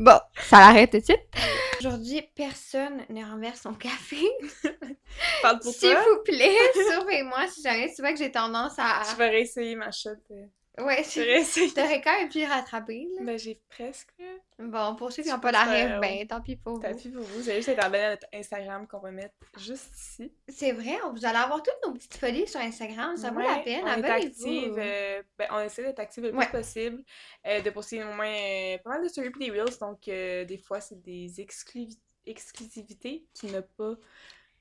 Bon, ça l'arrête tout de suite. Aujourd'hui, personne ne renverse son café. Parle pour S'il toi. vous plaît, surveille-moi si jamais tu vois que j'ai tendance Je à... vais réessayer ma shot. Ouais, Je vais réessayer. t'aurais quand même pu rattraper, là. Ben, j'ai presque. Bon, pour ceux qui Je n'ont peux pas la te rêve, faire. ben, tant pis pour T'as vous. pu pour vous. Vous allez juste être abonné à notre Instagram qu'on va mettre juste ici. C'est vrai, vous allez avoir toutes nos petites folies sur Instagram, ça vaut la Ouais, peine, on est active. abonnez-vous. Ben, on essaie d'être active le plus Ouais, possible. De poster au moins pas mal de stories et des reels. Donc, des fois, c'est des exclusivités qui n'ont pas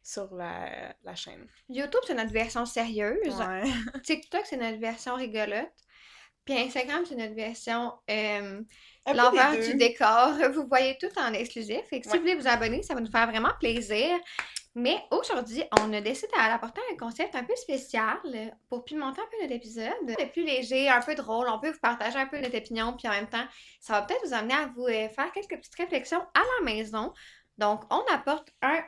sur la chaîne. YouTube, c'est notre version sérieuse. Ouais. TikTok, c'est notre version rigolote. Puis Instagram, c'est notre version Un peu des l'envers du deux. décor. Vous voyez tout en exclusif. Et que si vous Ouais. voulez vous abonner, ça va nous faire vraiment plaisir. Mais aujourd'hui, on a décidé d'apporter un concept un peu spécial pour pimenter un peu notre épisode. C'est plus léger, un peu drôle. On peut vous partager un peu notre opinion. Puis en même temps, ça va peut-être vous amener à vous faire quelques petites réflexions à la maison. Donc, on apporte un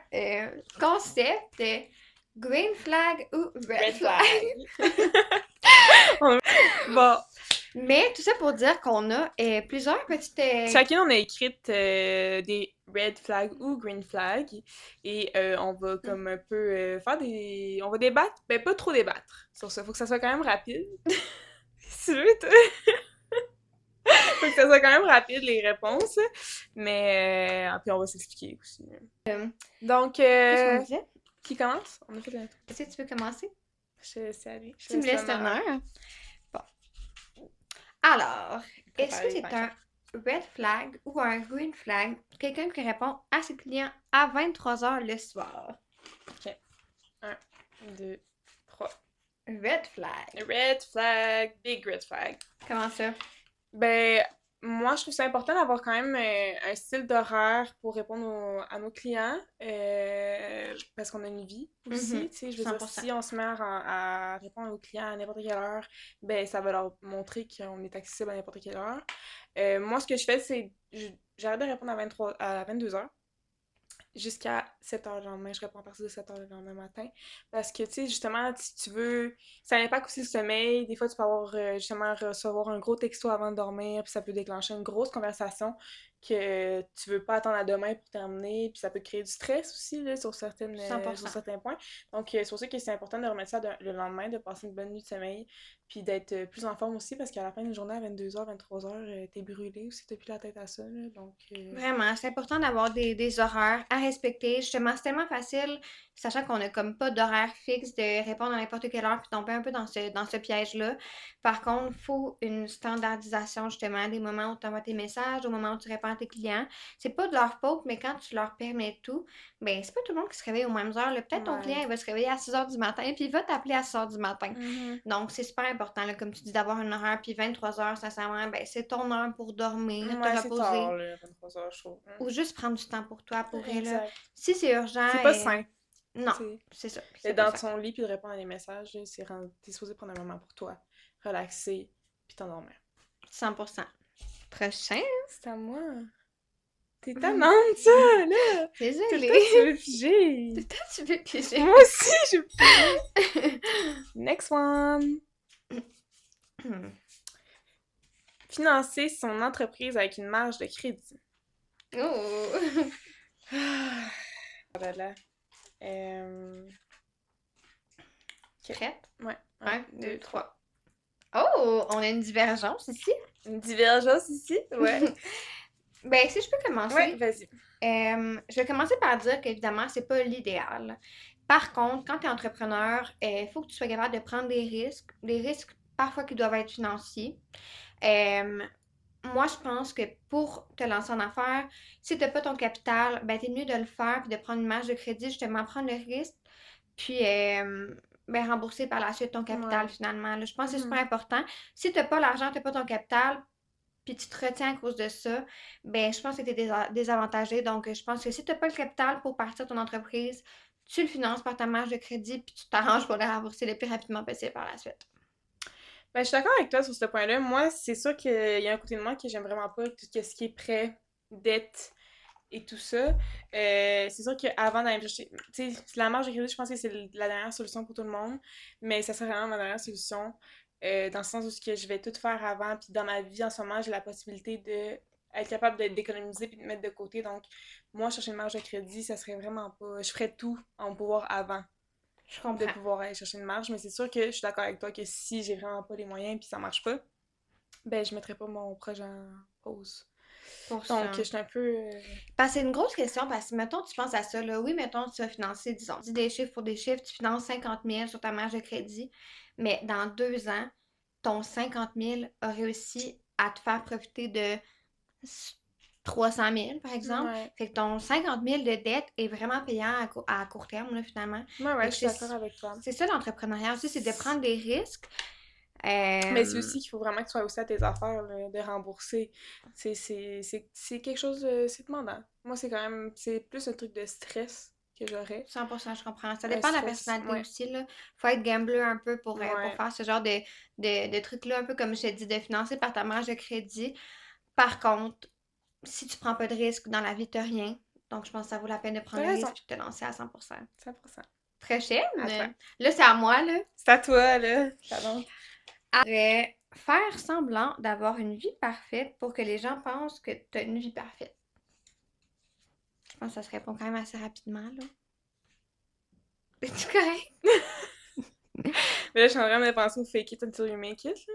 concept green flag ou red Red flag. flag. Bon, Mais tout ça pour dire qu'on a plusieurs petites... chacune, on a écrit des red flags ou green flags et on va comme un peu faire des... On va débattre, ben pas trop débattre sur ça. Faut que ça soit quand même rapide. Si tu veux, faut que ça soit quand même rapide les réponses. Mais puis on va s'expliquer aussi. Donc, Qu'est-ce qu'on disait? qui commence? On a fait l'intro. Est-ce que tu veux commencer? Je te laisse aller. Je te Tu me laisse laisses l'honneur. l'honneur. Bon. Alors, est-ce que Préparer c'est ma un carte. red flag ou un green flag? Quelqu'un qui répond à ses clients à 23h le soir. Ok. 1, 2, 3. Red flag. Red flag, big red flag. Comment ça? Ben, moi, je trouve ça important d'avoir quand même un style d'horaire pour répondre à nos clients, parce qu'on a une vie aussi, Mhm. tu sais, je veux dire, 100%. si on se met à répondre aux clients à n'importe quelle heure, ben, ça va leur montrer qu'on est accessible à n'importe quelle heure. Moi, ce que je fais, c'est, j'arrête de répondre à 22 heures jusqu'à 7 heures le lendemain. Je réponds à partir de 7 heures le lendemain matin. Parce que, tu sais, justement, si tu veux, ça impacte aussi le sommeil. Des fois, tu peux avoir, justement, recevoir un gros texto avant de dormir, puis ça peut déclencher une grosse conversation que tu veux pas attendre à demain pour terminer, puis ça peut créer du stress aussi, là, sur 100%. certains points. Donc, c'est pour ça que c'est important de remettre ça le lendemain, de passer une bonne nuit de sommeil, puis d'être plus en forme aussi, parce qu'à la fin d'une journée, à 22 heures 23 heures t'es brûlé aussi, t'as plus la tête à ça, là. Donc, Vraiment, c'est important d'avoir des horaires à respecter. Justement, c'est tellement facile, sachant qu'on n'a comme pas d'horaire fixe, de répondre à n'importe quelle heure puis tomber un peu dans ce piège-là. Par contre, il faut une standardisation, justement, des moments où tu envoies tes messages, au moment où tu réponds à tes clients. C'est pas de leur faute, mais quand tu leur permets tout, ben c'est pas tout le monde qui se réveille aux mêmes heures, là. Peut-être ton client, ouais. il va se réveiller à 6 heures du matin, puis il va t'appeler à 6 heures du matin. Mhm. Donc, c'est super important, là, comme tu dis, d'avoir un horaire, puis 23 heures, sincèrement, ben c'est ton heure pour dormir, te Ouais, c'est tard, reposer. là, 23 heures, je trouve. Ou juste prendre du temps pour toi, pour elle. Là. Exact. Si c'est urgent, C'est pas sain, non, tu sais. c'est ça. C'est D'être pas dans ça. ton lit puis de répondre à des messages, là, t'es supposé prendre un moment pour toi, relaxer, puis t'endormir. 100%. Prochain. C'est à moi. T'es Mhm. tannante, ça, là! Tout le temps, tu Désolée. veux figer! Peut-être tu veux piger. Moi aussi, je veux figer! Next one! Financer son entreprise avec une marge de crédit. Oh. Ah, là là. Euh... ok. Prête? Ouais. 1, 2, 3. Oh, on a une divergence ici. Une divergence ici? Ouais. Ben, si je peux Ouais, commencer, vas-y. je vais commencer par dire qu'évidemment, c'est pas l'idéal. Par contre, quand tu es entrepreneur, il faut que tu sois capable de prendre des risques parfois qui doivent être financiers. Euh, Moi, je pense que pour te lancer en affaires, si tu n'as pas ton capital, ben, t'es mieux de le faire puis de prendre une marge de crédit, justement, prendre le risque, puis ben, rembourser par la suite ton capital Ouais. finalement. Là, je pense que c'est super Mhm. important. Si tu n'as pas l'argent, tu n'as pas ton capital, puis tu te retiens à cause de ça, ben, je pense que tu es désavantagé. Donc, je pense que si tu n'as pas le capital pour partir ton entreprise, tu le finances par ta marge de crédit, puis tu t'arranges pour le rembourser le plus rapidement possible par la suite. Ben, je suis d'accord avec toi sur ce point-là. Moi, c'est sûr qu'il y a un côté de moi que j'aime vraiment pas tout ce qui est prêt, dette et tout ça. C'est sûr qu'avant d'aller me chercher, tu sais, la marge de crédit, je pense que c'est la dernière solution pour tout le monde, mais ça serait vraiment ma dernière solution, dans le sens où ce que je vais tout faire avant, puis dans ma vie en ce moment, j'ai la possibilité de être capable d'économiser puis de mettre de côté. Donc, moi, chercher une marge de crédit, ça serait vraiment pas. Je ferais tout en mon pouvoir avant Je de comprends. pouvoir aller chercher une marge. Mais c'est sûr que je suis d'accord avec toi que si j'ai vraiment pas les moyens puis ça marche pas, ben, je mettrais pas mon projet en pause. Pour Donc, je ça. suis un peu. Parce que c'est une grosse question, parce que, mettons, tu penses à ça, là. Oui, mettons, tu vas financer, disons, dis des chiffres pour des chiffres, tu finances 50 000 sur ta marge de crédit, mais dans 2 ans, ton 50 000 a réussi à te faire profiter de 300 000 par exemple. Ouais. Fait que ton 50 000 de dette est vraiment payant à court terme, là, finalement. Ouais, ouais, Fait je que suis d'accord avec toi. c'est ça l'entrepreneuriat aussi, c'est de prendre des risques. Mais c'est Euh, aussi qu'il faut vraiment que tu sois aussi à tes affaires, là, de rembourser. C'est quelque chose, c'est demandant. Moi, c'est quand même, c'est plus un truc de stress que j'aurais. 100%, je comprends. Ça Un dépend de la stress, personnalité ouais, aussi, là. Faut être gambler un peu pour ouais. faire ce genre de trucs-là, un peu comme je t'ai dit, de financer par ta marge de crédit. Par contre, si tu prends pas de risques dans la vie, t'as rien. Donc, je pense que ça vaut la peine de T'as prendre le raison, risque et de te lancer à 100%. 100%. Prochaine. À toi. Là, c'est à moi, là. C'est à toi, là. Pardon. Après, faire semblant d'avoir une vie parfaite pour que les gens pensent que tu as une vie parfaite. Je pense que ça se répond quand même assez rapidement, là. Es-tu correct? Mais là, je suis en train de penser au fake it until you make it, là.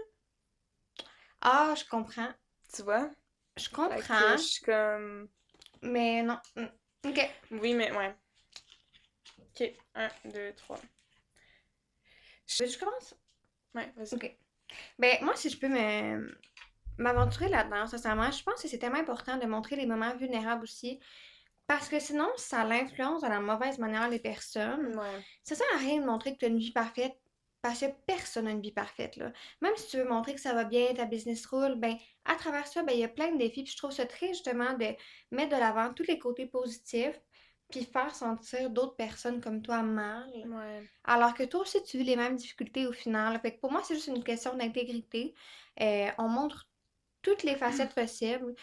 Ah, je comprends. Tu vois? Je Fait que je comprends, suis comme. mais non. Ok. Oui, mais ouais. Ok, un, deux, trois. Je commence? Ouais, vas-y. Ok. Ben, moi, si je peux m'aventurer là-dedans, sincèrement, je pense que c'est tellement important de montrer les moments vulnérables aussi. Parce que sinon, ça l'influence de la mauvaise manière les personnes. Ouais. Ça sert à rien de montrer que tu as une vie parfaite parce que personne n'a une vie parfaite, là. Même si tu veux montrer que ça va bien, ta business roule, ben, à travers ça, ben, il y a plein de défis. Puis je trouve ça très justement de mettre de l'avant tous les côtés positifs, puis faire sentir d'autres personnes comme toi mal. Ouais. Alors que toi aussi, tu vis les mêmes difficultés au final. Fait que pour moi, c'est juste une question d'intégrité. On montre toutes les facettes possibles.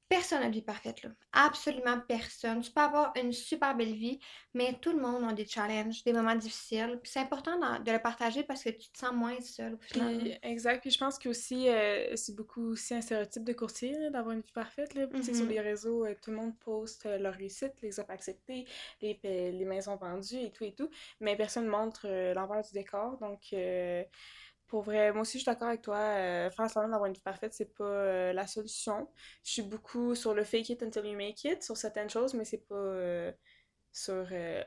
Personne n'a de vie parfaite, là. Absolument personne. Tu peux avoir une super belle vie, mais tout le monde a des challenges, des moments difficiles. Puis c'est important de le partager parce que tu te sens moins seul au final, là. Puis, exact. Puis je pense qu'aussi, c'est beaucoup aussi un stéréotype de courtier, là, d'avoir une vie parfaite, là. Tu sais, sur Mhm. les réseaux, tout le monde poste leur réussite, les offres acceptées, les maisons vendues et tout et tout. Mais personne montre l'envers du décor. Donc, pour vrai, moi aussi, je suis d'accord avec toi. Faire semblant d'avoir une vie parfaite, c'est pas la solution. Je suis beaucoup sur le fake it until you make it, sur certaines choses, mais c'est pas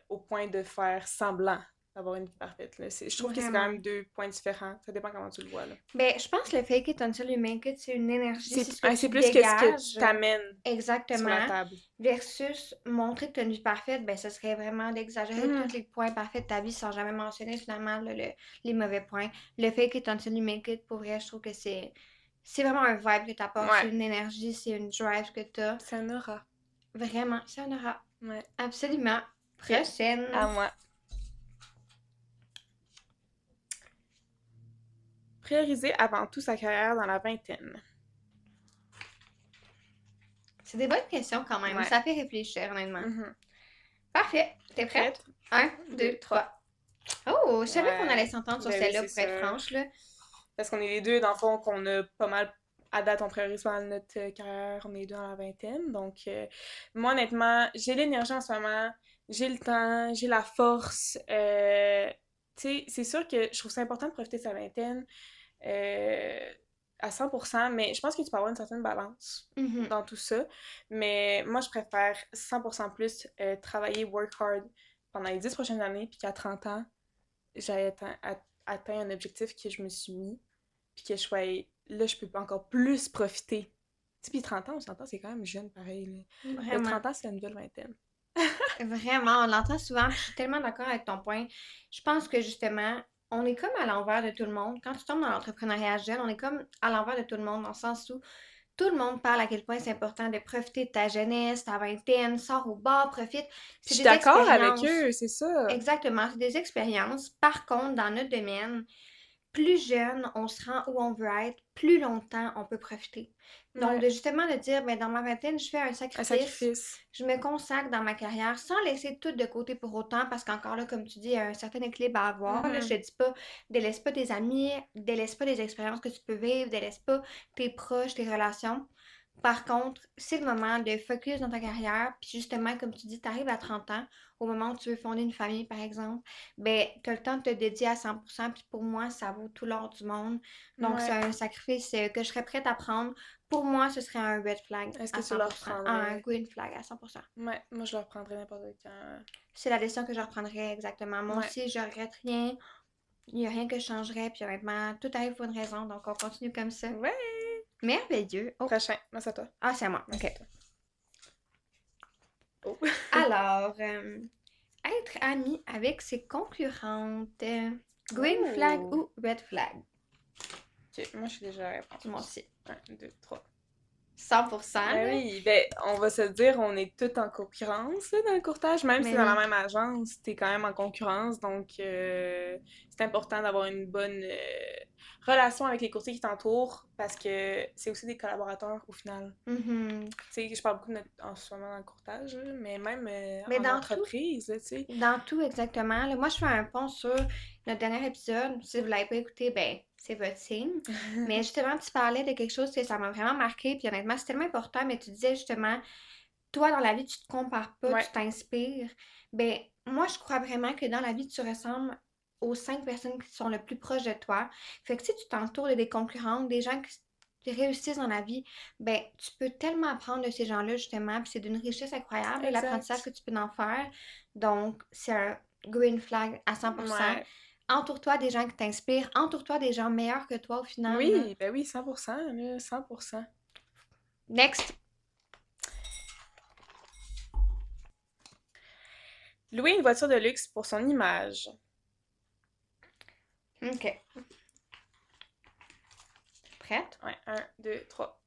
au point de faire semblant d'avoir une vie parfaite, là. Je trouve que c'est quand Vraiment. même deux points différents. Ça dépend comment tu le vois, là. Ben, je pense que le fake it until you make it, c'est une énergie, c'est ce que C'est tu plus que ce que tu dégages. t'amènes sur la Exactement. table. Versus montrer que tu as une vie parfaite, ben, ce serait vraiment d'exagérer tous Mhm. les points parfaits de ta vie sans jamais mentionner finalement là, les mauvais points. Le fake it until you make it, pour vrai, je trouve que c'est vraiment un vibe que tu apportes, c'est Ouais, une énergie, c'est une drive que tu as. ça n'aura. Vraiment, ça en aura. Ouais. Absolument. Ok, à Prochaine. moi. Prioriser avant tout sa carrière dans la vingtaine. C'est des bonnes questions quand même. Ouais. Ça fait réfléchir, honnêtement. Mhm. Parfait. T'es T'es prête? prête? Un, Deux, deux, trois. trois. Oh, je savais qu'on allait Ouais. s'entendre sur Ben oui, celle-là c'est pour être ça. franche, là. Parce qu'on est les deux, dans le fond, qu'on a pas mal à date, on priorise pas mal notre carrière, on est deux dans la vingtaine. Donc, moi, honnêtement, j'ai l'énergie en ce moment, j'ai le temps, j'ai la force. Tu sais, c'est sûr que je trouve ça important de profiter de sa vingtaine euh, à 100%, mais je pense que tu peux avoir une certaine balance Mhm. dans tout ça. Mais moi, je préfère 100% plus travailler, work hard pendant les 10 prochaines années, puis qu'à 30 ans, j'ai atteint un objectif que je me suis mis, puis que je sois là, je peux encore plus profiter. Tu sais, puis 30 ans, on s'entend, c'est quand même jeune, pareil, là. Le Vraiment. 30 ans, c'est la nouvelle vingtaine. Vraiment, on l'entend souvent, puis je suis tellement d'accord avec ton point. Je pense que justement, on est comme à l'envers de tout le monde. Quand tu tombes dans l'entrepreneuriat jeune, on est comme à l'envers de tout le monde, dans le sens où tout le monde parle à quel point c'est important de profiter de ta jeunesse, ta vingtaine, sors au bar, profite. Puis C'est je suis des d'accord avec expériences. eux, c'est ça. Exactement, c'est des expériences. Par contre, dans notre domaine, plus jeune on se rend où on veut être, plus longtemps on peut profiter. Donc, Ouais, de justement de dire, ben, dans ma vingtaine, je fais un un sacrifice, sacrifice. je me consacre dans ma carrière sans laisser tout de côté pour autant, parce qu'encore là, comme tu dis, il y a un certain équilibre à avoir. Là, je Mhm. te dis pas, délaisse pas tes amis, délaisse pas les expériences que tu peux vivre, délaisse pas tes proches, tes relations. Par contre, c'est le moment de focus dans ta carrière, puis justement, comme tu dis, tu arrives à 30 ans, au moment où tu veux fonder une famille, par exemple, ben, tu as le temps de te dédier à 100%, puis pour moi, ça vaut tout l'or du monde. Donc, c'est Ouais. un sacrifice que je serais prête à prendre. Pour moi, ce serait un red flag Est-ce que à tu le 100%, un reprendrais? green flag à 100%. Ouais, moi je le reprendrais n'importe quand. C'est la décision que je reprendrais exactement. Moi Ouais. aussi, je regrette rien. Il n'y a rien que je changerais, puis honnêtement, tout arrive pour une raison, donc on continue comme ça. Ouais! Merveilleux. Oh, Prochain. Moi, c'est à toi. ah, c'est à moi. Moi, OK. c'est à toi. Oh. Alors, être ami avec ses concurrentes. Green flag Oh! ou red flag? Ok, moi je suis déjà la Moi réponse. aussi. 1, 2, 3. 100%, Ben là. oui, ben on va se le dire, on est tous en concurrence là, dans le courtage, même si Mais c'est dans la oui. même agence, t'es quand même en concurrence, donc c'est important d'avoir une bonne relation avec les courtiers qui t'entourent, parce que c'est aussi des collaborateurs au final. Mhm. Tu sais, je parle beaucoup en ce moment dans le courtage, là, mais même Mais en entreprise, là, tu sais. dans tout exactement. Là, moi, je fais un pont sur notre dernier épisode. Si vous ne l'avez pas écouté, ben, c'est votre signe. Mais justement, tu parlais de quelque chose que ça m'a vraiment marqué. Puis honnêtement, c'est tellement important. Mais tu disais justement, toi, dans la vie, tu te compares pas, Ouais, tu t'inspires. Ben, moi, je crois vraiment que dans la vie, tu ressembles aux 5 personnes qui sont le plus proches de toi. Fait que si tu t'entoures de des concurrents, des gens qui réussissent dans la vie, ben, tu peux tellement apprendre de ces gens-là, justement. Puis c'est d'une richesse incroyable, l'apprentissage exact. que tu peux en faire. Donc, c'est un green flag à 100%. Ouais. Entoure-toi des gens qui t'inspirent. Entoure-toi des gens meilleurs que toi au final, là. Oui, ben oui, 100%, là, 100%. Next. Louer une voiture de luxe pour son image. OK. Prête? Ouais, 1, 2, 3.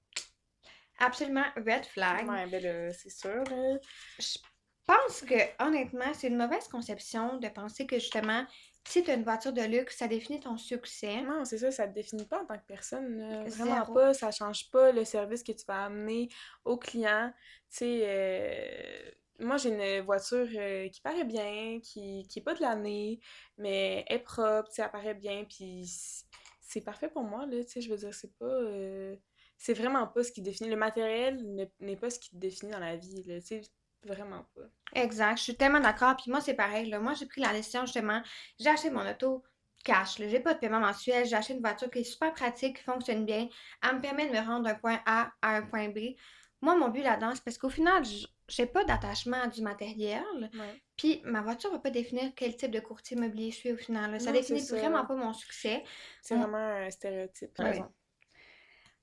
Absolument red flag. Ouais, ben là, c'est sûr, là. Je pense que, honnêtement, c'est une mauvaise conception de penser que justement, si tu as une voiture de luxe, ça définit ton succès. Non, c'est ça, ça te définit pas en tant que personne, là. Vraiment Zéro. pas, ça change pas le service que tu vas amener au client. Tu sais, moi j'ai une voiture qui paraît bien, qui est pas de l'année, mais est propre, tu sais, elle paraît bien, puis c'est parfait pour moi, là, tu sais, je veux dire, c'est pas... c'est vraiment pas ce qui définit. Le matériel n'est pas ce qui te définit dans la vie, là, tu sais, vraiment pas. Exact. Je suis tellement d'accord. Puis moi, c'est pareil, là. Moi, j'ai pris la décision, justement, j'ai acheté mon auto cash, là. J'ai pas de paiement mensuel. J'ai acheté une voiture qui est super pratique, qui fonctionne bien. Elle me permet de me rendre d'un point A à un point B. Moi, mon but là-dedans, c'est parce qu'au final, j'ai pas d'attachement à du matériel. Ouais. Puis ma voiture va pas définir quel type de courtier immobilier je suis au final, là. Ça Non, c'est définit vraiment ça. pas mon succès. C'est vraiment un stéréotype, t'as Oui. raison.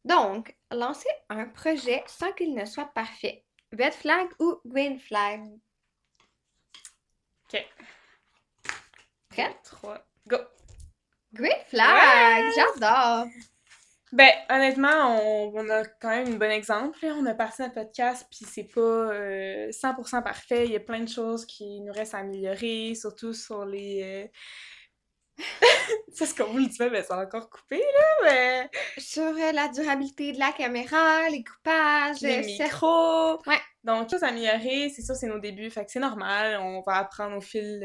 Donc, lancer un projet sans qu'il ne soit parfait. Red flag ou green flag? Ok. 2, Prête? 3, go! Green flag! Ouais! J'adore! Ben, honnêtement, on a quand même un bon exemple, là. On a parti notre podcast, puis c'est pas 100% parfait. Il y a plein de choses qui nous restent à améliorer, surtout sur les... Ça, c'est comme vous le dites, mais c'est encore coupé, là, mais... Sur la durabilité de la caméra, les coupages, Les c'est... micros... Ouais, Donc, choses à améliorer, c'est sûr, c'est nos débuts, fait que c'est normal, on va apprendre au fil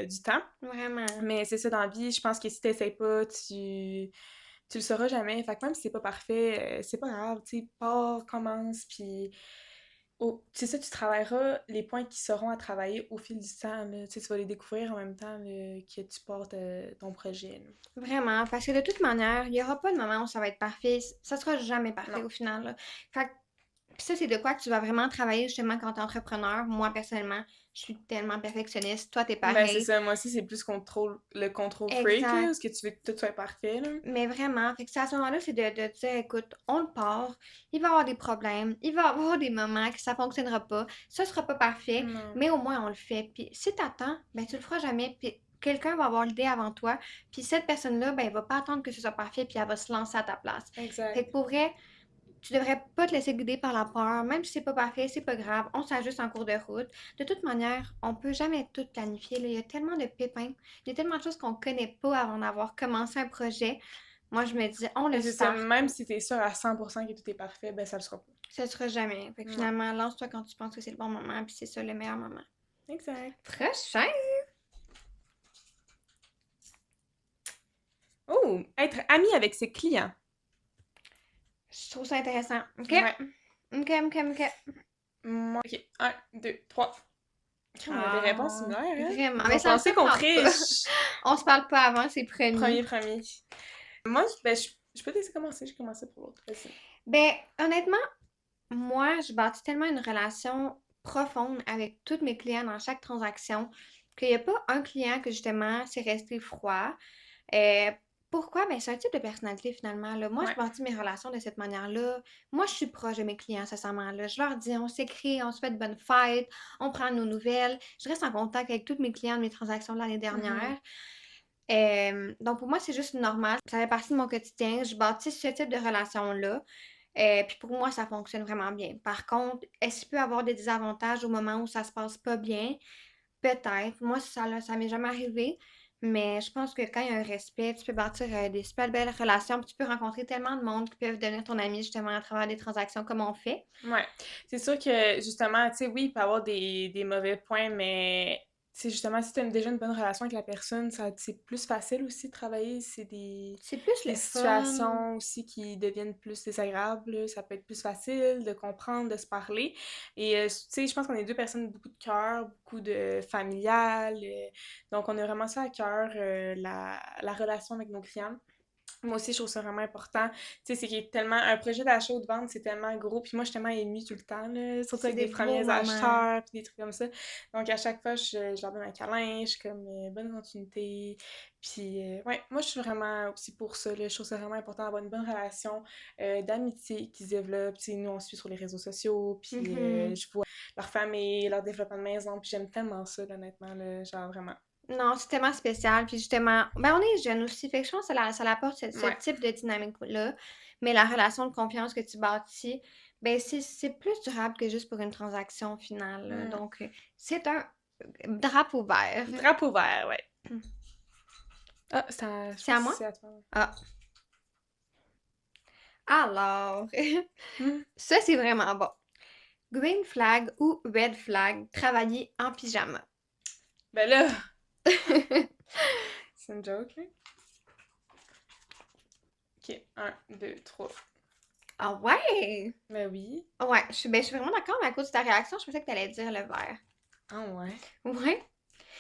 du temps. vraiment. Mais c'est ça dans la vie, je pense que si t'essayes pas, tu le sauras jamais. Fait que même si c'est pas parfait, c'est pas grave, tu sais, pars, commence, puis c'est ça, tu travailleras les points qui seront à travailler au fil du temps, là. Tu sais, tu vas les découvrir en même temps là, que tu portes ton projet, là. Vraiment. Parce que de toute manière, il n'y aura pas de moment où ça va être parfait. Ça sera jamais parfait Non. au final, là. Fait que puis ça, c'est de quoi que tu vas vraiment travailler justement quand tu es entrepreneur. Moi, personnellement, je suis tellement perfectionniste. Toi, t'es Ben, c'est pareil. ça, moi aussi, c'est plus le contrôle freak, là, Exact. parce que tu veux que tout soit parfait, là. Mais vraiment, fait que c'est à ce moment-là, c'est de dire, écoute, on le part, il va y avoir des problèmes, il va y avoir des moments que ça fonctionnera pas, ça sera pas parfait, Non. mais au moins on le fait. Puis si t'attends, ben tu le feras jamais, puis quelqu'un va avoir l'idée avant toi, puis cette personne-là, ben elle va pas attendre que ce soit parfait, puis elle va se lancer à ta place. Fait Exact. que pour vrai, tu devrais pas te laisser guider par la peur, même si c'est pas parfait, c'est pas grave, on s'ajuste en cours de route. De toute manière, on peut jamais tout planifier, là. Il y a tellement de pépins, il y a tellement de choses qu'on connaît pas avant d'avoir commencé un projet. Moi, je me dis, on Mais le c'est ça, start. même si t'es sûr à 100% que tout est parfait, ben ça le sera pas. Ça sera jamais. Fait que Non. finalement, lance-toi quand tu penses que c'est le bon moment, puis c'est ça le meilleur moment. Exact. Prochain! Oh, être ami avec ses clients. Je trouve ça intéressant. OK? Ouais. Ok, ok, ok. Moi, ok, un, deux, trois. On a des réponses Ah, similaires, hein? vraiment. Ils Mais vont ça me penser qu'on surprend pas. triche. On se parle pas avant, c'est promis. Premier. Moi, ben, je peux te laisser commencer. Je commencer pour l'autre. Vas-y. Ben, honnêtement, moi, je bâtis tellement une relation profonde avec tous mes clients dans chaque transaction qu'il n'y a pas un client que justement c'est resté froid. Euh, Pourquoi? Ben, c'est un type de personnalité finalement. Là. Moi, je Ouais. bâtis mes relations de cette manière-là. Moi, je suis proche de mes clients, sincèrement. Là. Je leur dis, on s'écrit, on se fait de bonnes fêtes, on prend nos nouvelles. Je reste en contact avec tous mes clients de mes transactions de l'année Mhm. dernière. Donc, pour moi, c'est juste normal. Ça fait partie de mon quotidien. Je bâtis ce type de relation-là. Puis pour moi, ça fonctionne vraiment bien. Par contre, est-ce qu'il peut y avoir des désavantages au moment où ça se passe pas bien? Peut-être. Moi, ça m'est jamais arrivé. Mais je pense que quand il y a un respect, tu peux bâtir des super belles relations. Puis tu peux rencontrer tellement de monde qui peuvent devenir ton ami justement à travers des transactions comme on fait. Ouais. C'est sûr que, justement, tu sais, oui, il peut y avoir des mauvais points, mais, tu sais, justement, si tu as déjà une bonne relation avec la personne, c'est plus facile aussi de travailler. C'est C'est plus des le fun. situations aussi qui deviennent plus désagréables. Là. Ça peut être plus facile de comprendre, de se parler. Et, tu sais, je pense qu'on est deux personnes beaucoup de cœur, beaucoup de familial. Donc, on a vraiment ça à cœur, la relation avec nos clients. Moi aussi, je trouve ça vraiment important. Tu sais, c'est qu'il y a tellement. Un projet d'achat ou de vente, c'est tellement gros. Puis moi, je suis tellement émue tout le temps, là, surtout C'est avec des des beaux premiers moments. acheteurs, puis des trucs comme ça. Donc, à chaque fois, je leur donne un câlin, je suis comme bonne continuité. Puis, ouais, moi, je suis vraiment aussi pour ça, là. Je trouve ça vraiment important d'avoir une bonne relation d'amitié qui se développe. Tu sais, nous, on se suit sur les réseaux sociaux, puis Mhm. je vois leur famille, leur développement de maison, puis j'aime tellement ça, là, honnêtement, là, genre vraiment. Non, c'est tellement spécial. Puis justement, ben on est jeunes aussi. Fait que je pense que ça apporte ce Ouais. type de dynamique-là. Mais la relation de confiance que tu bâtis, ben c'est plus durable que juste pour une transaction finale. Là. Mm. Donc, c'est un drapeau vert. Drapeau vert, ouais. Ah, je C'est à pense que moi? c'est à toi. Ah. Alors, Hmm. ça, c'est vraiment bon. Green flag ou red flag, travailler en pyjama. Ben là, c'est une joke, là. Ok, un, deux, trois. Ah ouais! Ben oui. Ouais, je suis vraiment d'accord, mais à cause de ta réaction, je pensais que tu allais dire le vert. Ah ouais. Ouais.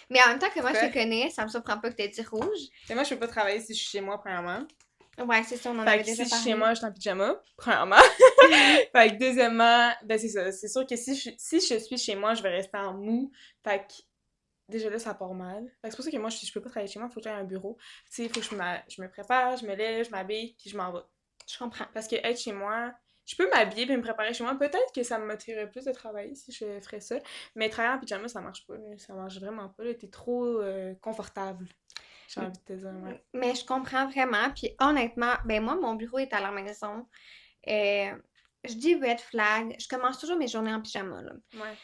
Mais en même temps que moi, je Pourquoi? te connais, ça me surprend pas que tu aies dit rouge. Et moi, je peux pas travailler si je suis chez moi, premièrement. Ouais, c'est ça, on en Fait avait que si déjà je suis chez parlé. moi, je suis en pyjama, premièrement. Fait que deuxièmement, ben c'est ça. C'est sûr que si je suis chez moi, je vais rester en mou. Fait que déjà là, ça part mal. Fait que c'est pour ça que moi, je peux pas travailler chez moi, il faut que j'aille à un bureau. Tu sais, il faut que je me prépare, je me lève, je m'habille, puis je m'en vais. Je comprends. Parce que être chez moi, je peux m'habiller puis me préparer chez moi. Peut-être que ça me motiverait plus de travailler si je ferais ça. Mais travailler en pyjama, ça marche pas. Là. Ça marche vraiment pas. T'es trop confortable. J'ai envie de te dire, ouais. Mais je comprends vraiment. Puis honnêtement, ben moi, mon bureau est à la maison. Euh, je dis red flag. Je commence toujours mes journées en pyjama, là. Ouais.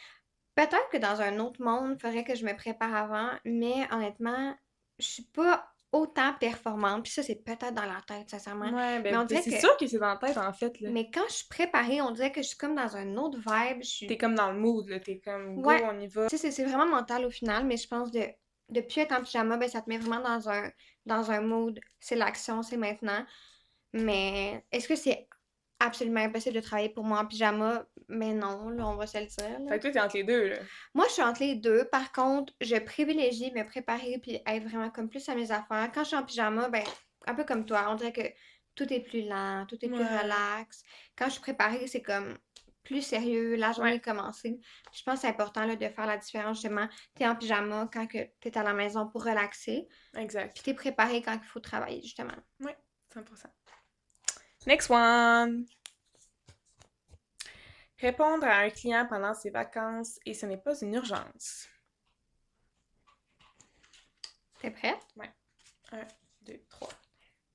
Peut-être que dans un autre monde, il faudrait que je me prépare avant, mais honnêtement, je suis pas autant performante. Puis ça, c'est peut-être dans la tête, sincèrement. Ouais, Mais on ben dirait c'est que, sûr que c'est dans la tête, en fait, là. mais quand je suis préparée, on dirait que je suis comme dans un autre vibe. Je T'es suis, comme dans le mood, là. T'es comme, go, ouais, on y va. tu sais, c'est vraiment mental au final, mais je pense de plus être en pyjama, ben ça te met vraiment dans un mood. C'est l'action, c'est maintenant. Mais est-ce que c'est absolument impossible de travailler pour moi en pyjama? Mais non, là, on va se le dire, là. Fait que toi, t'es entre les deux, là. Moi, je suis entre les deux. Par contre, je privilégie me préparer puis être vraiment comme plus à mes affaires. Quand je suis en pyjama, ben, un peu comme toi, on dirait que tout est plus lent, tout est plus Ouais. relax. Quand je suis préparée, c'est comme plus sérieux, la journée Ouais, est commencée. Je pense que c'est important là, de faire la différence, justement. T'es en pyjama quand que t'es à la maison pour relaxer, puis exact. t'es préparé quand il faut travailler, justement. Ouais, 100%. Next one! Répondre à un client pendant ses vacances et ce n'est pas une urgence. T'es prête? Ouais. Un, deux, trois.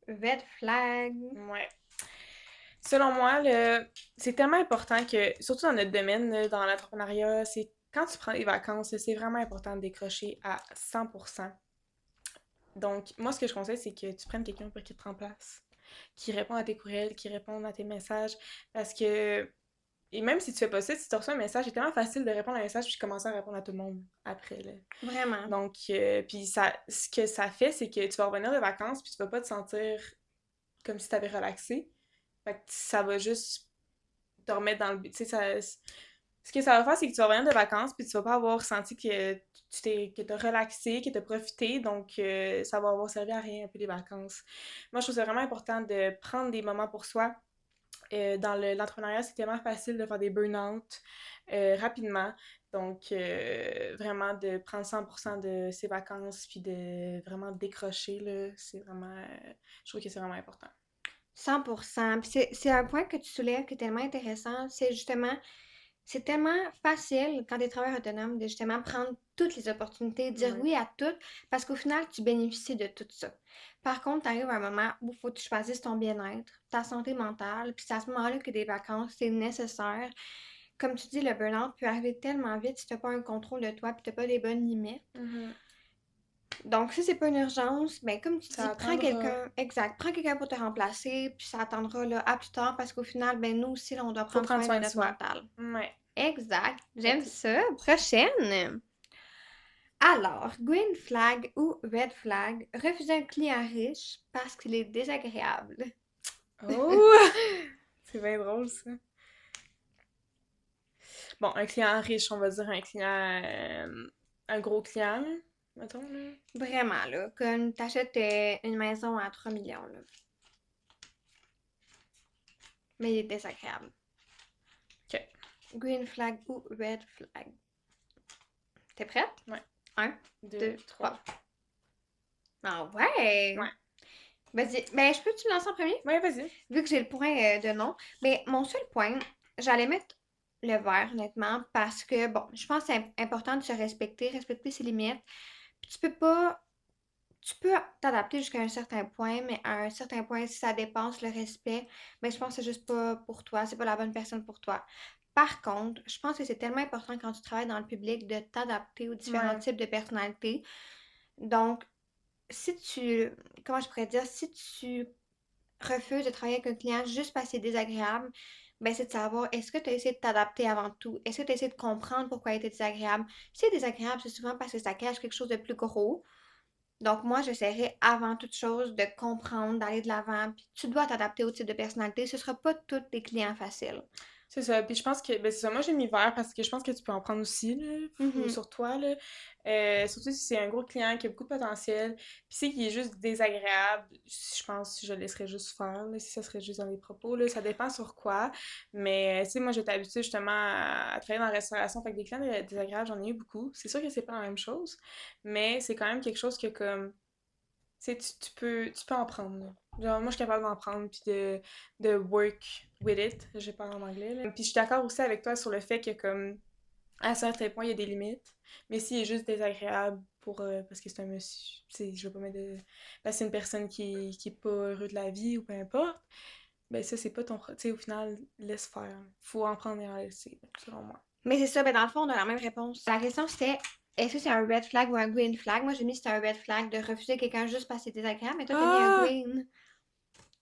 Red flag. Ouais. Selon moi, c'est tellement important que, surtout dans notre domaine, là, dans l'entrepreneuriat, c'est quand tu prends des vacances, là, c'est vraiment important de décrocher à 100%. Donc, moi, ce que je conseille, c'est que tu prennes quelqu'un pour qu'il te remplace, qui répond à tes courriels, qui répond à tes messages, parce que, et même si tu fais pas ça, si tu reçois un message, c'est tellement facile de répondre à un message puis commencer à répondre à tout le monde après, là. Vraiment. Donc, puis ce que ça fait, c'est que tu vas revenir de vacances puis tu vas pas te sentir comme si tu avais relaxé. Fait que ça va juste te remettre dans le... Tu sais, ce que ça va faire, c'est que tu vas revenir de vacances, puis tu vas pas avoir senti que que t'as relaxé, que t'as profité, donc ça va avoir servi à rien un peu les vacances. Moi, je trouve ça vraiment important de prendre des moments pour soi. Dans l'entrepreneuriat, c'est tellement facile de faire des burn-out rapidement. Donc, vraiment, de prendre 100% de ses vacances, puis de vraiment décrocher, là, c'est vraiment... je trouve que c'est vraiment important. 100%. Puis c'est un point que tu soulèves qui est tellement intéressant. C'est justement, c'est tellement facile quand tu es travailleur autonome de justement prendre toutes les opportunités, dire Ouais. oui à tout, parce qu'au final, tu bénéficies de tout ça. Par contre, tu arrives à un moment où il faut que tu choisisses ton bien-être, ta santé mentale, puis c'est à ce moment-là que des vacances, c'est nécessaire. Comme tu dis, le burn-out peut arriver tellement vite si tu n'as pas un contrôle de toi, puis tu n'as pas les bonnes limites. Mhm. Donc, si c'est pas une urgence, ben comme tu dis, Ça prends attendra. quelqu'un, exact, prends quelqu'un pour te remplacer, puis ça attendra là, à plus tard, parce qu'au final, ben nous aussi, là, on doit Faut prendre prendre soin de soin de notre soi. mental. Ouais. Exact, j'aime Ok. ça. Prochaine. Alors, green flag ou red flag, refuser un client riche parce qu'il est désagréable. Oh! C'est bien drôle, ça. Bon, un client riche, on va dire un client... un gros client, là, mettons, là. Vraiment, là, comme t'achètes une maison à 3 millions, là, mais il est désagréable. OK. Green flag ou red flag. T'es prête? Ouais. 1, 2, 2, 3. 3. Ah ouais! Ouais. Vas-y. Ben, je peux-tu me lancer en premier? Ouais, vas-y. Vu que j'ai le point de non. Mais mon seul point, j'allais mettre le vert, honnêtement, parce que, bon, je pense que c'est important de se respecter, respecter ses limites. Puis tu peux pas. Tu peux t'adapter jusqu'à un certain point, mais à un certain point, si ça dépasse le respect, ben, je pense que c'est juste pas pour toi, c'est pas la bonne personne pour toi. Par contre, je pense que c'est tellement important quand tu travailles dans le public de t'adapter aux différents Ouais. types de personnalités. Donc, si tu, comment je pourrais dire, si tu refuses de travailler avec un client juste parce que c'est désagréable, ben c'est de savoir, est-ce que tu as essayé de t'adapter avant tout? Est-ce que tu as essayé de comprendre pourquoi il était désagréable? Si c'est désagréable, c'est souvent parce que ça cache quelque chose de plus gros. Donc, moi, j'essaierai avant toute chose de comprendre, d'aller de l'avant. Puis tu dois t'adapter au type de personnalité. Ce ne sera pas tous tes clients faciles. C'est ça. Puis je pense que, ben c'est ça, moi j'ai mis vert parce que je pense que tu peux en prendre aussi, là, Mhm. sur toi, là. Surtout si c'est un gros client qui a beaucoup de potentiel, puis c'est qu'il est juste désagréable, je pense que je le laisserais juste faire, là, si ça serait juste dans les propos, là. Ça dépend sur quoi, mais tu sais, moi j'étais habituée justement à travailler dans la restauration, fait que des clients désagréables, j'en ai eu beaucoup. C'est sûr que c'est pas la même chose, mais c'est quand même quelque chose que comme tu sais, tu peux en prendre, là. Genre, moi, je suis capable d'en prendre, puis de work with it. Je parle en anglais, là. Puis je suis d'accord aussi avec toi sur le fait que, comme, à certains points, il y a des limites. Mais s'il est juste désagréable pour... parce que c'est un monsieur... Tu sais, je veux pas mettre de... Parce que c'est une personne qui est pas heureux de la vie, ou peu importe, ben ça, c'est pas ton... Tu sais, au final, laisse faire. Faut en prendre et en laisser, selon moi. Mais c'est ça, ben dans le fond, on a la même réponse. La question c'était, est-ce que c'est un red flag ou un green flag? Moi, j'ai mis que c'était un red flag de refuser quelqu'un juste parce que c'est désagréable, mais toi, t'as mis un Ah! green.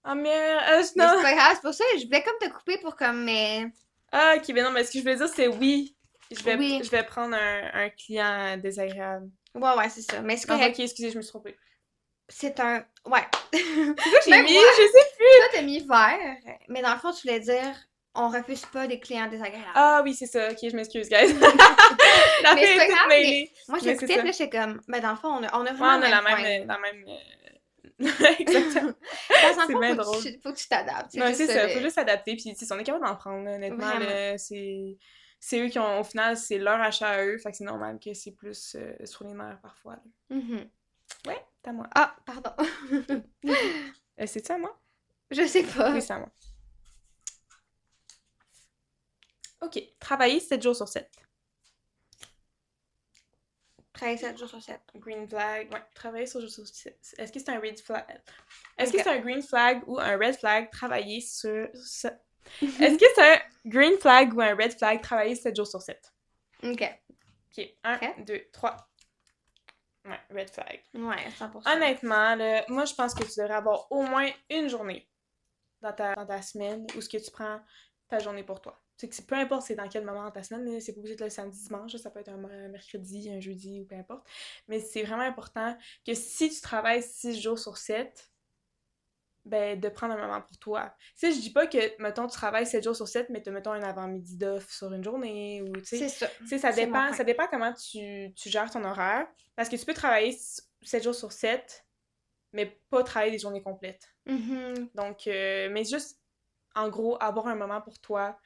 Ah, merde! Mais c'est Non! pas grave, c'est pour ça que je voulais comme te couper pour comme, mais Ah, ok, mais non, mais ce que je voulais dire, c'est oui. Je oui. vais prendre un client désagréable. Ouais, ouais, c'est ça. Mais c'est Enfin, ok, correct. excusez, je me suis trompée. C'est un. Ouais. C'est ça que j'ai Même mis, moi, je sais toi, plus! t'as mis vert, mais dans le fond, tu voulais dire, on refuse pas des clients désagréables. Ah oui, c'est ça, ok, je m'excuse, guys. Mais c'est L'affaire pas est toute grave, mais mêlée. moi, Mais c'est j'écoutais, ça. puis là, j'étais comme, ben, dans le fond, on a Ouais, vraiment on le a même point. la même... Exactement. Parce que dans le C'est fond, bien drôle. faut que tu t'adaptes. C'est Non, juste c'est ça, ça, faut juste s'adapter, puis tu sais, on est capable d'en prendre, là, honnêtement, vraiment. là, c'est eux qui ont, au final, c'est leur achat à eux, fait que c'est normal que c'est plus sur les nerfs parfois, là. Mhm. Ouais, c'est à moi. Ah, pardon. C'est-tu à moi? Je sais Oui, pas. c'est à moi. OK. Travailler 7 jours sur 7. 7 jours sur 7. Green flag. Ouais, travailler 7 jours sur 7. Est-ce que c'est un red flag? Est-ce que Ok. c'est un green flag ou un red flag travailler sur... Est-ce que c'est un green flag ou un red flag travailler 7 jours sur 7? Ok. OK. 1, Prêt? 2, 3. Ouais, red flag. Ouais, 100%. Honnêtement, là, moi, je pense que tu devrais avoir au moins une journée dans ta semaine où ce que tu prends ta journée pour toi. C'est que peu importe c'est dans quel moment de ta semaine, là, c'est pas obligé d'être le samedi, dimanche, ça peut être un mercredi, un jeudi ou peu importe. Mais c'est vraiment important que si tu travailles 6 jours sur 7, ben, de prendre un moment pour toi. Tu sais, je dis pas que, mettons, tu travailles 7 jours sur 7 mais tu mettons un avant-midi d'off sur une journée, ou, C'est ça. tu sais, ça C'est mon dépend, point. ça dépend comment tu gères ton horaire, parce que tu peux travailler 7 jours sur 7 mais pas travailler des journées complètes. Mhm. Donc, mais juste, en gros, avoir un moment pour toi,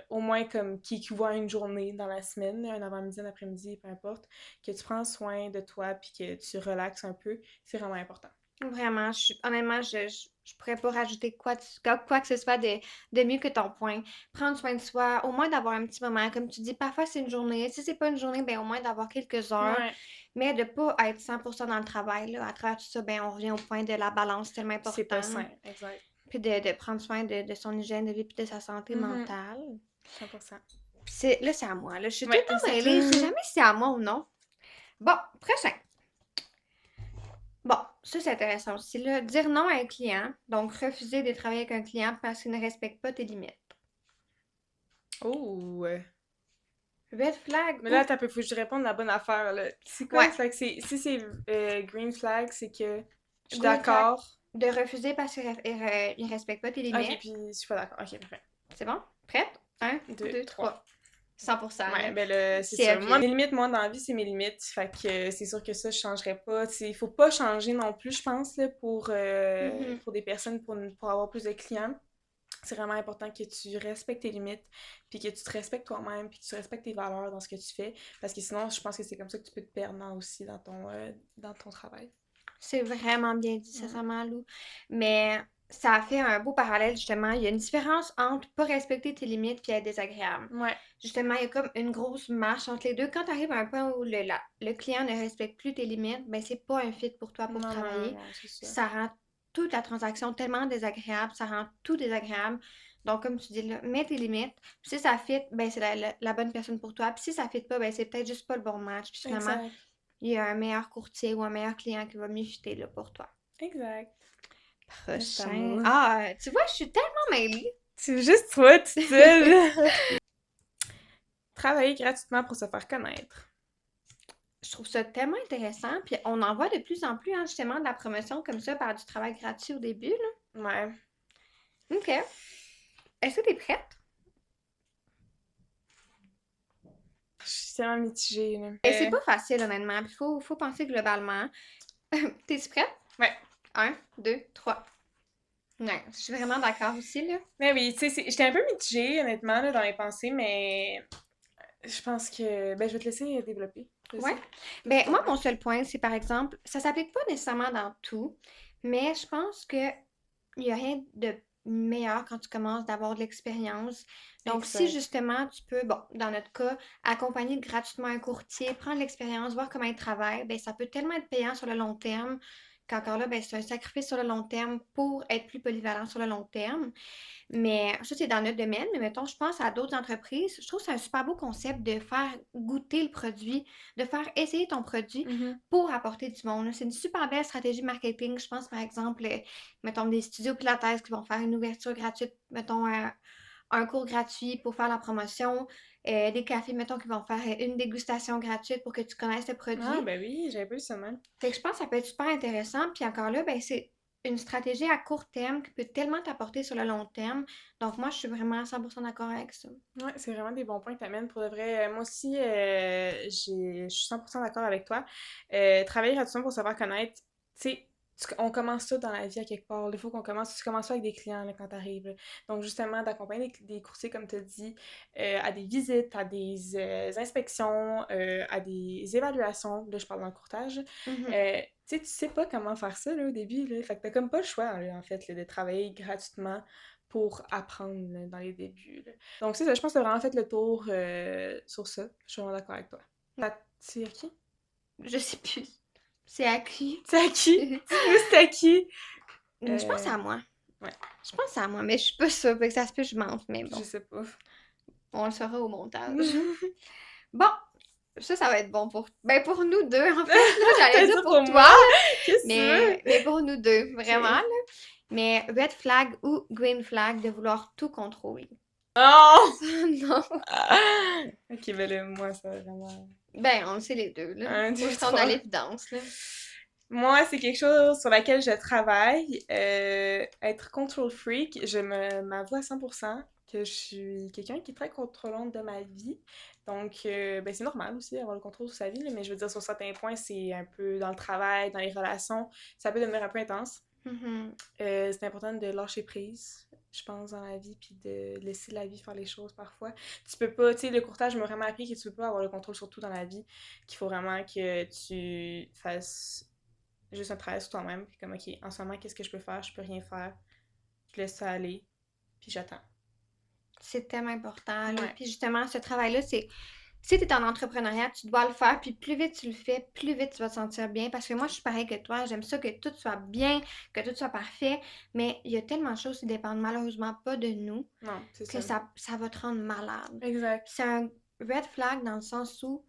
au moins comme qui équivaut à une journée dans la semaine, un avant-midi, un après-midi, peu importe, que tu prends soin de toi puis que tu relaxes un peu, c'est vraiment important. Vraiment, honnêtement, je pourrais pas rajouter quoi que ce soit de mieux que ton point. Prendre soin de soi, au moins d'avoir un petit moment. Comme tu dis, parfois c'est une journée. Si c'est pas une journée, ben au moins d'avoir quelques heures. Ouais, Mais de pas être 100% dans le travail, là. À travers tout ça, ben on revient au point de la balance tellement c'est pas important. sain, exact. Puis de prendre soin de son hygiène de vie puis de sa santé Mhm, mentale. 100%. Puis là, c'est à moi. Là. Je suis tout Ouais, le temps c'est mêlée. Je sais tout. jamais si c'est à moi ou non. Bon, prochain. Bon, ça c'est intéressant aussi, là. Dire non à un client, donc refuser de travailler avec un client parce qu'il ne respecte pas tes limites. Oh! Red flag Mais là, ou... t'as peu, faut que je réponde la bonne affaire, là. C'est quoi? Ouais, Fait que si c'est green flag, c'est que je suis green flag. d'accord. De refuser parce qu'il ne respecte pas tes Ok, limites. puis je suis pas d'accord. Ok, parfait. C'est bon? Prête? Un, 2, deux, 3. trois. 100%, Ouais, là. ben là, c'est C'est ça. Moi, obvious. mes limites, moi, dans la vie, c'est mes limites. Fait que c'est sûr que ça, je changerais pas. Tu sais, il faut pas changer non plus, je pense, là, Mhm. pour des personnes, pour avoir plus de clients. C'est vraiment important que tu respectes tes limites, puis que tu te respectes toi-même, puis que tu respectes tes valeurs dans ce que tu fais. Parce que sinon, je pense que c'est comme ça que tu peux te perdre aussi dans ton travail. C'est vraiment bien dit, Mm. sincèrement, Lou. Mais ça a fait un beau parallèle, justement. Il y a une différence entre pas respecter tes limites et être désagréable. Ouais. Justement, il y a comme une grosse marche entre les deux. Quand tu arrives à un point où le client ne respecte plus tes limites, ben c'est pas un fit pour toi pour Non, non, non, travailler. non, c'est ça. Ça rend toute la transaction tellement désagréable, ça rend tout désagréable. Donc, comme tu dis là, mets tes limites. Puis si ça fit, ben c'est la bonne personne pour toi. Puis si ça fit pas, ben c'est peut-être juste pas le bon match. Puis finalement, Exact. il y a un meilleur courtier ou un meilleur client qui va mieux fitter là, pour toi. Exact. Là, c'est à Prochain. moi. Ah, tu vois, je suis tellement mêlée. C'est juste toi, toute seule. Travailler gratuitement pour se faire connaître. Je trouve ça tellement intéressant. Puis on en voit de plus en plus, hein, justement, de la promotion comme ça par du travail gratuit au début, là. Ouais. OK. Est-ce que t'es prête? Je suis tellement mitigée, là. Et c'est pas facile, honnêtement. Puis faut penser globalement. T'es-tu prête? Ouais. Un, deux, trois. Ouais, je suis vraiment d'accord aussi, là. Mais oui, tu sais, j'étais un peu mitigée, honnêtement, là, dans mes pensées, mais je pense que... Ben, je vais te laisser développer. Ouais. Vas-y. Vas-y, Ben, ton moi, point. mon seul point, c'est par exemple, ça s'applique pas nécessairement dans tout, mais je pense que il n'y a rien de meilleur quand tu commences d'avoir de l'expérience. Donc, si Exact. justement tu peux, bon, dans notre cas, accompagner gratuitement un courtier, prendre l'expérience, voir comment il travaille, ben ça peut tellement être payant sur le long terme qu'encore là, ben c'est un sacrifice sur le long terme pour être plus polyvalent sur le long terme. Mais ça, c'est dans notre domaine. Mais mettons, je pense à d'autres entreprises. Je trouve que c'est un super beau concept de faire goûter le produit, de faire essayer ton produit Mhm. pour apporter du monde, là. C'est une super belle stratégie marketing. Je pense, par exemple, mettons, des studios Pilates qui vont faire une ouverture gratuite, mettons, un cours gratuit pour faire la promotion, des cafés, mettons, qui vont faire une dégustation gratuite pour que tu connaisses le Ah, produit. ben oui, j'avais pas eu ça de même. Fait que je pense que ça peut être super intéressant. Puis encore là, ben, c'est une stratégie à court terme qui peut tellement t'apporter sur le long terme. Donc moi, je suis vraiment 100% d'accord avec ça. Ouais, c'est vraiment des bons points que tu amènes. Pour de vrai, moi aussi, je suis 100% d'accord avec toi. Travailler gratuitement pour se faire connaître, tu sais, on commence tout dans la vie à quelque part. Il faut qu'on commence, tu commences ça avec des clients là, quand tu arrives. Donc, justement, d'accompagner des courtiers, comme tu as dit, à des visites, à des inspections, à des évaluations. Là, je parle dans le courtage. Mhm. Tu sais pas comment faire ça là, au début. Là. Fait que t'as comme pas le choix, là, en fait, là, de travailler gratuitement pour apprendre là, dans les débuts. Là. Donc, c'est ça, je pense que t'as vraiment fait le tour sur ça. Je suis vraiment d'accord avec toi. C'est à qui? Je sais plus. C'est acquis. C'est à qui? Dis-nous c'est à qui? Je pense que c'est à moi. Ouais, Je pense que c'est à moi, mais je suis pas sûre. Fait que ça se peut que je mente, mais je bon. sais pas. On le saura au montage. Bon, ça va être bon pour... Ben, pour nous deux, en fait. Là, j'allais T'as dire dit pour pour toi, moi? là, Qu'est-ce que tu veux? mais pour nous deux, vraiment, Ok. là. Mais red flag ou green flag de vouloir tout contrôler. Oh! Non. Ok, ben là, moi, ça va vraiment. Ben, on le sait les deux, là. Un, Faut deux, se rendre à trois. l'évidence, là. Moi, c'est quelque chose sur laquelle je travaille. Être control freak, m'avoue à 100% que je suis quelqu'un qui est très contrôlante de ma vie. Donc, ben, c'est normal aussi d'avoir le contrôle sur sa vie, là, mais je veux dire, sur certains points, c'est un peu dans le travail, dans les relations, ça peut devenir un peu intense. Mhm. C'est important de lâcher prise, je pense, dans la vie, puis de laisser la vie faire les choses parfois. Tu peux pas, tu sais, le courtage m'a vraiment appris que tu peux pas avoir le contrôle sur tout dans la vie, qu'il faut vraiment que tu fasses juste un travail sur toi-même, puis comme, ok, en ce moment, qu'est-ce que je peux faire? Je peux rien faire. Je laisse ça aller, puis j'attends. C'est tellement important, là. Ouais. Puis justement, ce travail-là, c'est si tu es en entrepreneuriat, tu dois le faire, puis plus vite tu le fais, plus vite tu vas te sentir bien. Parce que moi, je suis pareil que toi, j'aime ça que tout soit bien, que tout soit parfait, mais il y a tellement de choses qui dépendent malheureusement pas de nous Non, c'est que ça. ça va te rendre malade. Exact. C'est un red flag dans le sens où,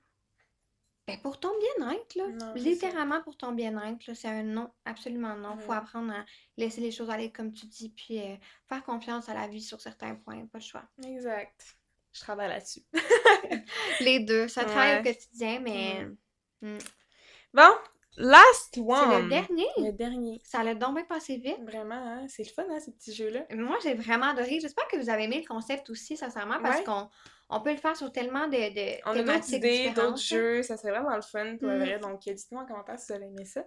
ben pour ton bien-être, là, Non, c'est ça. littéralement pour ton bien-être, là, c'est un non, absolument non. Faut Ouais. apprendre à laisser les choses aller comme tu dis, puis faire confiance à la vie sur certains points, pas le choix. Exact. Je travaille là-dessus. Les deux, ça travaille au Ouais. quotidien, Mm. mais hmm, Bon, last c'est le one. dernier. Le dernier. Ça l'a donc bien passé vite. Vraiment, hein? C'est le fun, hein, ces petits jeux-là. Moi, j'ai vraiment adoré. J'espère que vous avez aimé le concept aussi, sincèrement, parce Ouais. qu'on peut le faire sur tellement de On a d'autres thématiques idées, d'autres différentes, là. jeux. Ça serait vraiment le fun, pour Hmm, vrai. Donc, dites-moi en commentaire si vous avez aimé ça.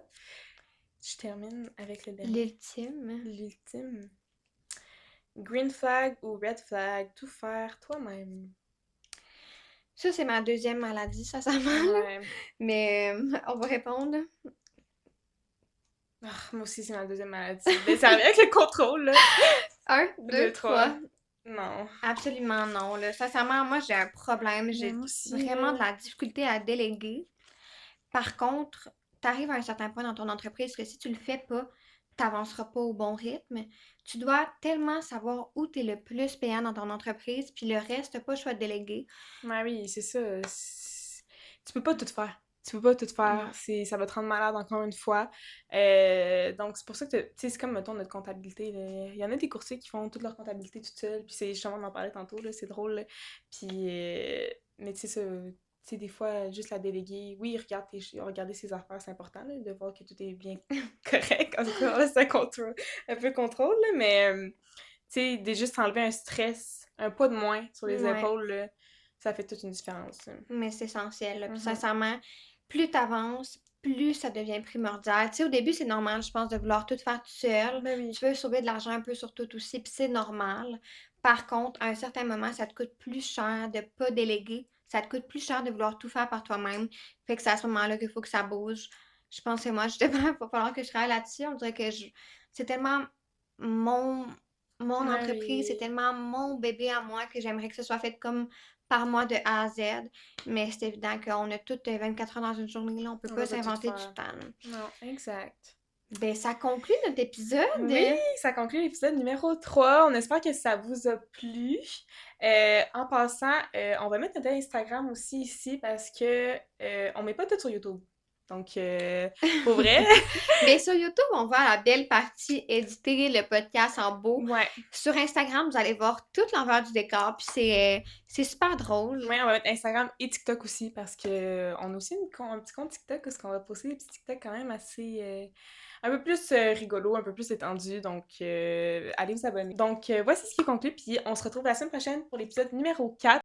Je termine avec le dernier. l'ultime. L'ultime. Green flag ou red flag, tout faire toi-même. Ça, c'est ma deuxième maladie, sincèrement, là. Ouais. Mais on va répondre. Ah, moi aussi, c'est ma deuxième maladie. Mais ça revient avec le contrôle, là. Un, Deux, deux, trois. trois. Non. Absolument non, là. Sincèrement, moi, j'ai un problème. Mais J'ai moi aussi, vraiment là. de la difficulté à déléguer. Par contre, tu arrives à un certain point dans ton entreprise que si tu le fais pas, tu n'avanceras pas au bon rythme. Tu dois tellement savoir où tu es le plus payant dans ton entreprise, puis le reste, tu n'as pas le choix de déléguer. Ouais, oui, c'est ça. Tu peux pas tout faire. Tu peux pas tout faire. Non. Ça va te rendre malade encore une fois. Donc, c'est pour ça que, tu sais, c'est comme, mettons, notre comptabilité, là. Il y en a des courtiers qui font toute leur comptabilité toute seule. Puis c'est justement, on en parlait tantôt, là. C'est drôle, là. Puis, mais tu sais, ça, tu sais, des fois, juste la déléguer. Oui, regarder ses affaires, c'est important, là, de voir que tout est bien correct. En tout cas, c'est un peu contrôle, là. Mais, tu sais, de juste enlever un stress, un poids de moins sur les Ouais, épaules, là, ça fait toute une différence, là. mais c'est essentiel, là. Puis Mhm. sincèrement, plus tu avances, plus ça devient primordial. Tu sais, au début, c'est normal, je pense, de vouloir tout faire tout seul. Ben oui. Tu veux sauver de l'argent un peu sur tout aussi, puis c'est normal. Par contre, à un certain moment, ça te coûte plus cher de pas déléguer. Ça te coûte plus cher de vouloir tout faire par toi-même. Fait que c'est à ce moment-là qu'il faut que ça bouge. Je pense que moi, justement, il va falloir que je travaille là-dessus. On dirait que c'est tellement mon, mon Ben entreprise, c'est oui. tellement mon bébé à moi que j'aimerais que ce soit fait comme par moi de A à Z. Mais c'est évident qu'on a toutes 24 heures dans une journée, là. On peut On pas va pas tout s'inventer du faire. temps, là. Non, exact. Ben, ça conclut notre Oui, épisode. ça conclut l'épisode numéro 3. On espère que ça vous a plu. En passant, on va mettre notre Instagram aussi ici parce que on met pas tout sur YouTube. Donc, pour vrai, Bien, sur YouTube, on voit la belle partie éditer le podcast en beau. ouais. Sur Instagram, vous allez voir toute l'envers du décor, puis c'est super drôle. Ouais, on va mettre Instagram et TikTok aussi parce que on a aussi un petit compte TikTok où on va poster des petits TikTok quand même assez un peu plus rigolo, un peu plus étendu. Donc allez vous abonner. Donc voici ce qui conclut puis on se retrouve la semaine prochaine pour l'épisode numéro 4.